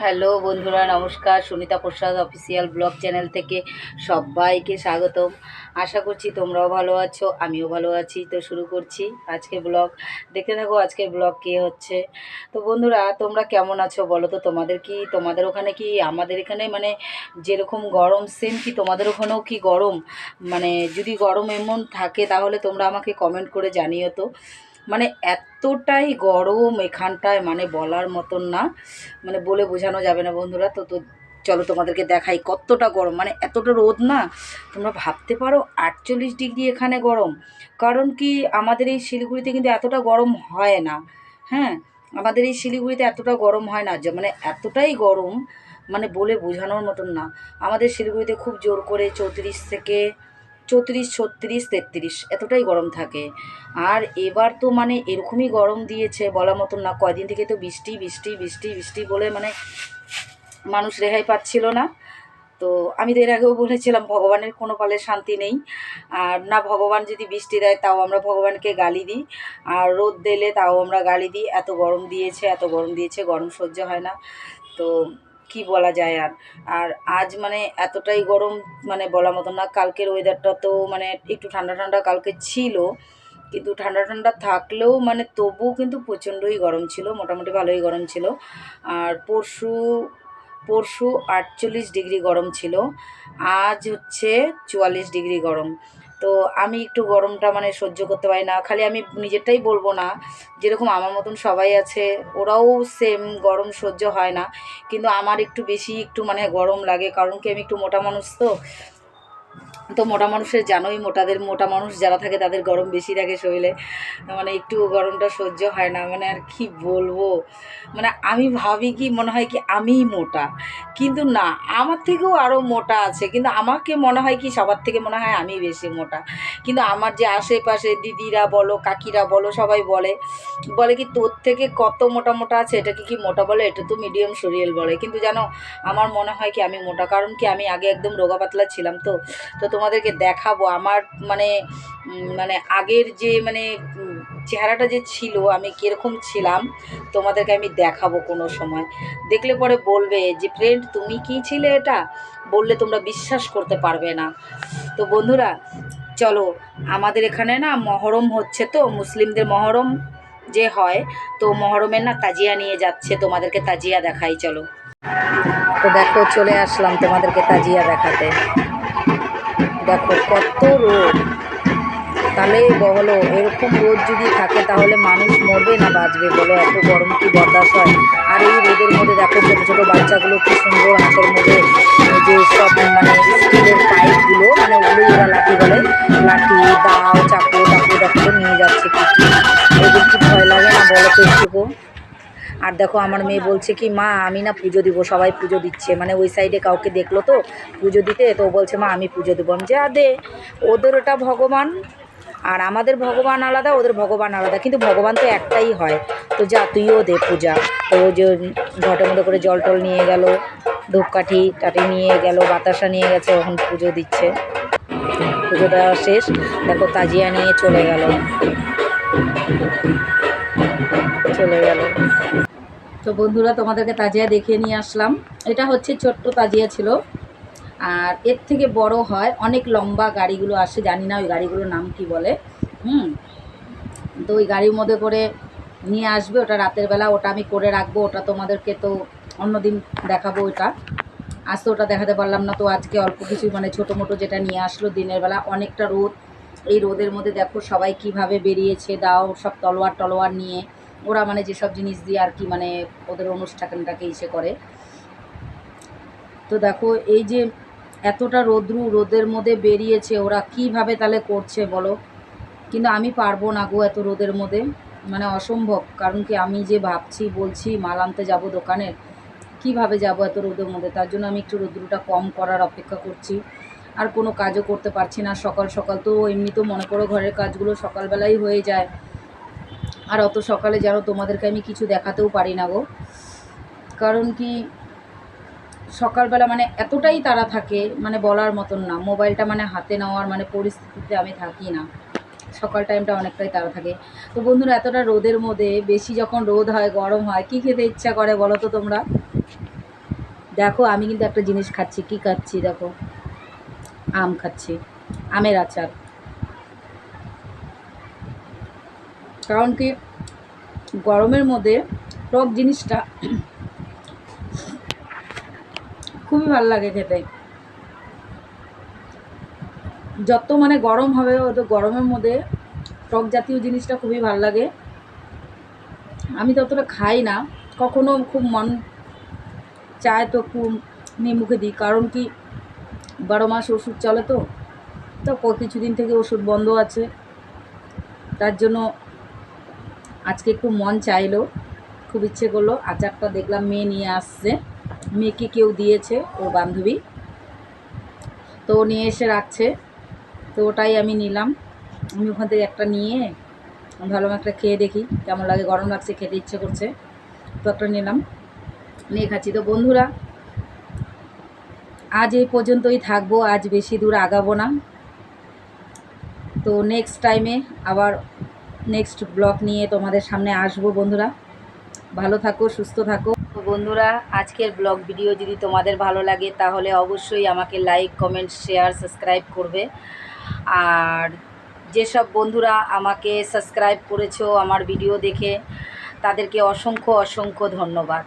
Hello বন্ধুরা, নমস্কার। সুনিতা প্রসাদ official blog channel থেকে সবাইকে স্বাগতম। আশা করছি তোমরাও ভালো আছো, আমিও ভালো আছি। তো শুরু করছি আজকে ব্লগ। দেখতে থাকো আজকে ব্লগ কী হচ্ছে। তো বন্ধুরা, তোমরা কেমন আছো বলো তো? তোমাদের ওখানে কি আমাদের এখানে মানে যেরকম গরম সেম কি তোমাদের ওখানেও কি গরম? মানে যদি গরম এমন থাকে তাহলে তোমরা আমাকে কমেন্ট করে জানিও তো। মানে এতটাই গরম এখানটায়, মানে বলার মতন না, মানে বলে বোঝানো যাবে না বন্ধুরা। তো তো চলো তোমাদেরকে দেখাই কতটা গরম, মানে এতটা রোদ না, তোমরা ভাবতে পারো 48 ডিগ্রি এখানে গরম। কারণ কি আমাদের এই শিলিগুড়িতে কিন্তু এতটা গরম হয় না। হ্যাঁ, আমাদের এই শিলিগুড়িতে এতটা গরম হয় না, যে মানে এতটাই গরম, মানে বলে বোঝানোর মতন না। আমাদের শিলিগুড়িতে খুব জোর করে 34 থেকে 34 36 33 এতটাই গরম থাকে। আর এবার তো মানে এরকমই গরম দিয়েছে বলার মতন না। কয়দিন থেকে তো বৃষ্টি বৃষ্টি বৃষ্টি বৃষ্টি বলে মানে মানুষ রেহাই পাচ্ছিল না। তো আমি তো এর আগেও বলেছিলাম ভগবানের কোনো পালে শান্তি নেই। আর না, ভগবান যদি বৃষ্টি দেয় তাও আমরা ভগবানকে গালি দিই, আর রোদ দিলে তাও আমরা গালি দিই। এত গরম দিয়েছে, এত গরম দিয়েছে, গরম সহ্য হয় না। তো কি বলা যায় আর। আর আজ মানে এতটাই গরম, মানে বলার মতন না। কালকের ওয়েদারটা তো মানে একটু ঠান্ডা ঠান্ডা কালকে ছিল, কিন্তু ঠান্ডা ঠান্ডা থাকলেও মানে তবুও কিন্তু প্রচণ্ডই গরম ছিল, মোটামুটি ভালোই গরম ছিল। আর পরশু পরশু 48 ডিগ্রি গরম ছিল, আজ হচ্ছে 44 ডিগ্রি গরম। তো আমি একটু গরমটা মানে সহ্য করতে পারি না। খালি আমি নিজেরটাই বলবো না, যেরকম আমার মতন সবাই আছে ওরাও সেম গরম সহ্য হয় না, কিন্তু আমার একটু বেশি একটু মানে গরম লাগে। কারণ কি আমি একটু মোটা মানুষ, তো তো মোটা মানুষের জানোই, মোটা মানুষ যারা থাকে তাদের গরম বেশি থাকে শরীরে। মানে একটু গরমটা সহ্য হয় না, মানে আর কি বলবো। মানে আমি ভাবি কি মনে হয় কি আমিই মোটা, কিন্তু না, আমার থেকেও আরও মোটা আছে, কিন্তু আমাকে মনে হয় কি সবার থেকে মনে হয় আমি বেশি মোটা। কিন্তু আমার যে আশেপাশে দিদিরা বলো, কাকিরা বলো, সবাই বলে বলে কি তোর থেকে কত মোটা মোটা আছে, এটাকে কি মোটা বলে? এটা তো মিডিয়াম শরীর বলে। কিন্তু জানো, আমার মনে হয় কি আমি মোটা। কারণ কি আমি আগে একদম রোগা পাতলা ছিলাম। তো তো তোমাদেরকে দেখাবো আমার মানে মানে আগের যে মানে চেহারাটা যে ছিল, আমি কীরকম ছিলাম তোমাদেরকে আমি দেখাবো কোনো সময়। দেখলে পরে বলবে যে ফ্রেন্ড তুমি কি ছিলে এটা, বললে তোমরা বিশ্বাস করতে পারবে না। তো বন্ধুরা চলো, আমাদের এখানে না মহরম হচ্ছে, তো মুসলিমদের মহরম যে হয়, তো মহরমের না তাজিয়া নিয়ে যাচ্ছে, তোমাদেরকে তাজিয়া দেখাই চলো। তো দেখো চলে আসলাম তোমাদেরকে তাজিয়া দেখাতে। দেখো কত রোদ, তাহলে বলো এরকম রোদ যদি থাকে তাহলে মানুষ মরবে না বাঁচবে বলো? এত গরম কি বরদাস্ত হয়? আর এই রোদের মধ্যে দেখো ছোটো ছোটো বাচ্চাগুলো কি সুন্দর হাতের মধ্যে যে সব মানে স্টিলের পাইপগুলো, মানে ওগুলোই ওরা লাঠি বলে, লাঠি দাও চাকু টাকু দেখো তো নিয়ে যাচ্ছে কি কি। এদের কি ভয় লাগে না বলো তো একটুকু? আর দেখো আমার মেয়ে বলছে কি মা আমি না পুজো দিব, সবাই পুজো দিচ্ছে, মানে ওই সাইডে কাউকে দেখলো তো পুজো দিতে, তো ও বলছে মা আমি পুজো দেবো। আমি যে দে, ওদের ওটা ভগবান, আর আমাদের ভগবান আলাদা, ওদের ভগবান আলাদা, কিন্তু ভগবান তো একটাই হয়। তো যা তুইও দে পূজা। তো ও যে ঘটের মধ্যে করে জল টল নিয়ে গেল, ধূপকাঠি টাঠি নিয়ে গেল, বাতাসা নিয়ে গেছে, এখন পুজো দিচ্ছে। পুজো দেওয়া শেষ, দেখো তাজিয়া নিয়ে চলে গেল, চলে গেল। তো বন্ধুরা তোমাদেরকে তাজিয়া দেখিয়ে নিয়ে আসলাম। এটা হচ্ছে ছোট্ট তাজিয়া ছিল, আর এর থেকে বড় হয়, অনেক লম্বা গাড়িগুলো আসে, জানি না ওই গাড়িগুলোর নাম কি বলে। হুম, তো ওই গাড়ির মধ্যে করে নিয়ে আসবে, ওটা রাতের বেলা, ওটা আমি করে রাখবো, ওটা তোমাদেরকে তো অন্যদিন দেখাবো। ওটা আজ তো ওটা দেখাতে পারলাম না, তো আজকে অল্প কিছু মানে ছোটো মোটো যেটা নিয়ে আসলো দিনের বেলা। অনেকটা রোদ, এই রোদের মধ্যে দেখো সবাই কিভাবে বেরিয়েছে, দাও সব তলোয়ার টলোয়ার নিয়ে, ওরা মানে যেসব জিনিস দিয়ে আর কি মানে ওদের অনুষ্ঠানটাকে ইসে করে। তো দেখো এই যে এতটা রোদের মধ্যে বেরিয়েছে, ওরা কিভাবে তাহলে করছে বলো? কিন্তু আমি পারবো না গো এত রোদের মধ্যে, মানে অসম্ভব। কারণ কি আমি যে ভাবছি বলছি মাল আনতে যাবো দোকানের, কিভাবে যাব এত রোদের মধ্যে? তার জন্য আমি একটু রোদ্রুটা কম করার অপেক্ষা করছি। আর কোনো কাজও করতে পারছি না। সকাল সকাল তো এমনিতেও মনে করো ঘরের কাজগুলো সকালবেলাই হয়ে যায়, আর অত সকালে যেন তোমাদেরকে আমি কিছু দেখাতেও পারি না গো। কারণ কি সকালবেলা মানে এতটাই তাড়া থাকে, মানে বলার মতন না। মোবাইলটা মানে হাতে নেওয়ার মানে পরিস্থিতিতে আমি থাকি না, সকাল টাইমটা অনেকটাই তাড়া থাকে। তো বন্ধুরা এতটা রোদের মধ্যে বেশি যখন রোদ হয়, গরম হয়, কী খেতে ইচ্ছা করে বলো তো তোমরা? দেখো আমি কিন্তু একটা জিনিস খাচ্ছি, কি খাচ্ছি দেখো, আম খাচ্ছি, আমের আচার। কারণ কি গরমের মধ্যে টক জিনিসটা খুবই ভালো লাগে খেতে। যত মানে গরম হবে অত গরমের মধ্যে টক জাতীয় জিনিসটা খুবই ভালো লাগে। আমি ততটা খাই না, কখনো খুব মন চায় তো একটু নিয়ে মুখে দিই। কারণ কি 12 মাস ওষুধ চলে তো, তো কিছুদিন থেকে ওষুধ বন্ধ আছে, তার জন্য আজকে একটু মন চাইলো, খুব ইচ্ছে করলো। আচারটা দেখলাম মেয়ে নিয়ে আসছে, মেয়েকে কেউ দিয়েছে, ওর বান্ধবী, তো ও নিয়ে এসে রাখছে, তো ওটাই আমি নিলাম। আমি ওখান থেকে একটা নিয়ে ভালো একটা খেয়ে দেখি কেমন লাগে, গরম লাগছে, খেতে ইচ্ছে করছে, তো একটা নিলাম, নিয়ে খাচ্ছি। তো বন্ধুরা আজ এই পর্যন্তই থাকবো, আজ বেশি দূর আগাবো না। তো নেক্সট টাইমে আবার নেক্সট ব্লগ নিয়ে তোমাদের সামনে আসবো। বন্ধুরা ভালো থাকো, সুস্থ থাকো। তো বন্ধুরা আজকের ব্লগ ভিডিও যদি তোমাদের ভালো লাগে তাহলে অবশ্যই আমাকে লাইক, কমেন্ট, শেয়ার, সাবস্ক্রাইব করবে। আর যেসব বন্ধুরা আমাকে সাবস্ক্রাইব করেছো আমার ভিডিও দেখে, তাদেরকে অসংখ্য অসংখ্য ধন্যবাদ।